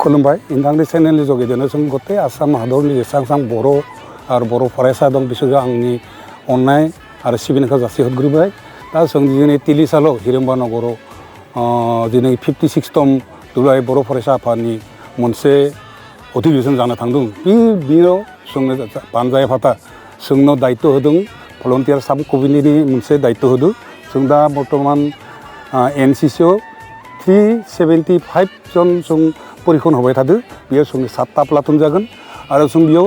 खुलुमबाय नोंथांनि चेनेलनि जुगेदिनो जों गते आसाम हादरनि जेसेबां बर' आरो बर' फरायसा दं बिसोरखौ आंनि अननाय आरो सिबिनायखौ जासिहरग्रोबाय दा जों दिनै तिलिसालाव हिरिम्बा नगराव दिनै 56तम दुलाराय बर' फरायसा आफादनि मोनसे अधिवेशन जानो थांदों बेयाव जोंनो बानजाय आफादा जोंनो दायित्व होदों भलन्टियार साब कमिटिनि मोनसे दायित्व होदों जों दा बर्तमान एनसिसिआव 375 जन जों परिखन होबाय थादों बेयाव जोंनि 7टा प्लाटुन जागोन आरो जों बेयाव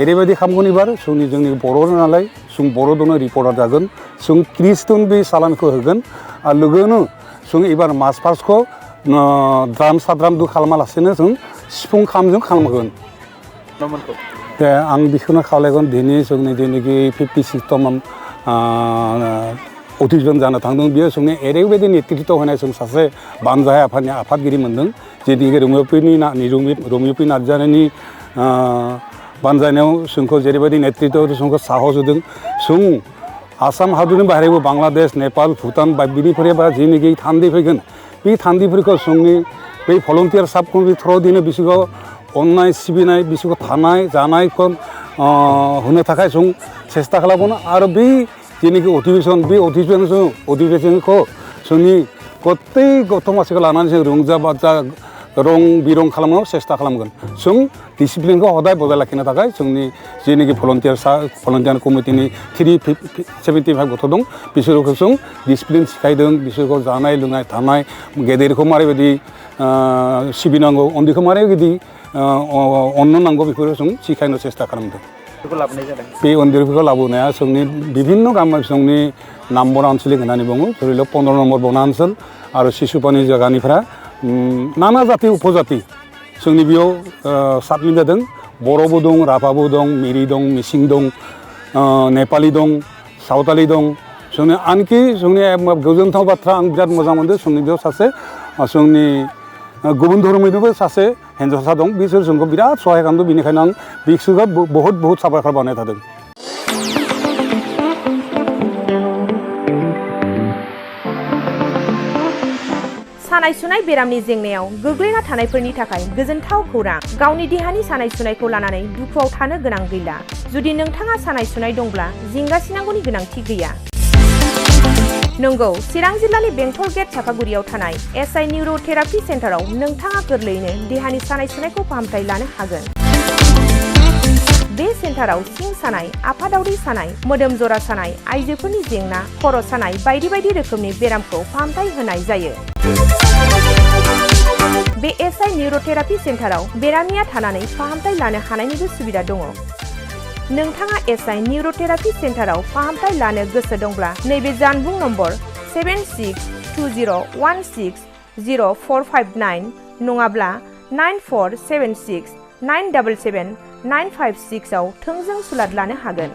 ओरैबायदि खालामगोन एबार जोंनि बर' नालाय जों बर' दङ रिपर्टार जागोन जों 30 टन बे सालानखौ होगोन आरो लोगोनो जों एबार मार्च पास्टखौ द्राम साद्रामदो खालामालासेनो जों सिफुं खामजों खालामगोन दा आं बेखौनो खावलायगोन दिनै जोंनि जेनोखि 56तम अधिवेशन जानो थांदों बेयो जोंनि ओरैबायदि नेतृत्व होनाय जों सासे बानजाय आफादनि आफादगिरि मोनदों जेनेखि रमिय पि नार्जारिनि बानजायनायाव जोंखौ जेरैबायदि नेतृत्व जोंखौ साहस होदों जों आसाम हादरनि बाहेरायावबो बांलादेश नेपाल भुटान बिनिफ्राय बा जेनेखि थान्दै फैगोन बे थान्दैफोरखौ जोंनि बै भलन्टियार साब कमिटि थ्र'आव दिनै बिसोरखौ अननाय सिबिनाय बिसोरखौ थानाय जानायखौ होनो थाखाय जों सेस्था खालामगोन आरो बै जेनेखि अधिवेशनखौ जोंनि गत्तै गथ' मानसिखौ लानानै जों रंजा बाजा रं बिरं खालामनो सेस्था खालामगोन जों डिसिप्लिनखौ हदाय बजाय लाखिनो थाखाय जोंनि जेनेखि भलन्टियार कमिटिनि 375 गथ' दं बिसोरखौ जों डिसिप्लिन सिखायदों बिसोरखौ जानाय लोंनाय थानाय गेदेरखौ मारैबायदि सिबिनांगौ उन्दैखौ मारैबायदि अननो नांगौ बेफोरखौ जों सिखायनो सेस्था खालामदों बे उन्दैफोरखौ लाबोनाया जोंनि बिभिन्न गामि जोंनि नामबरा आनसलिक होननानै बुङो धरि लওক 15 नम्बर बना ओनसोल आरो सिसुपानि जायगानिफ्रा नाना जाति उपजाति जोंनि बेयाव साबमिट जादों बर'बो दं राभाबो दं मिरि दं मिसिं दं नेपालि दं सावतालि दं जोंनि आनखि जोंनि गोजोनथाव बाथ्रा आं बिराद मोजां मोनदों जोंनि बेयाव सासे जोंनि गुबुन धर्मनिबो सासे हिन्जावसा दं बिसोर जोंखौ बिराद सहाय खालामदों बेनिखायनो आं बिसोरखौ बहुत साबायखर बावनाय थादों सानाय सुनाय बेरामनि जेंनायाव गोग्लैना थानायफोरनि थाखाय गोजोनथाव खौरां गावनि देहानि सानाय सुनायखौ लानानै दुखुआव थानो गोनां गैला जुदि नोंथाङा सानाय सुनाय दंब्ला जिंगासिनांगौनि गोनांथि गैया नंगौ चिरां जिल्लानि बेंटल गेट चापागुरियाव थानाय एसआइ निउर'थेरापि सेन्टाराव नोंथाङा गोरलैयैनो देहानि सानाय सुनायखौ फाहामथाय लानो हागोन बे सेन्टाराव सिं सानाय आफादावरि सानाय मोदोम जरा सानाय आइजोफोरनि जेंना खर' सानाय बायदि बायदि रोखोमनि बेरामखौ फाहामथाय होनाय जायो बे एसआइ निउर'थेरापि सेन्टाराव बेरामिया थानानै फाहामथाय लानो हानायनिबो सुबिदा दङ नोंथाङा एसआइ निउर'थेरापि सेन्टाराव फाहामथाय लानो गोसो दंब्ला नैबे जानबुं नम्बर 7620160459 नङाब्ला 9476977956 आव थोंजों सुलाद लानो हागोन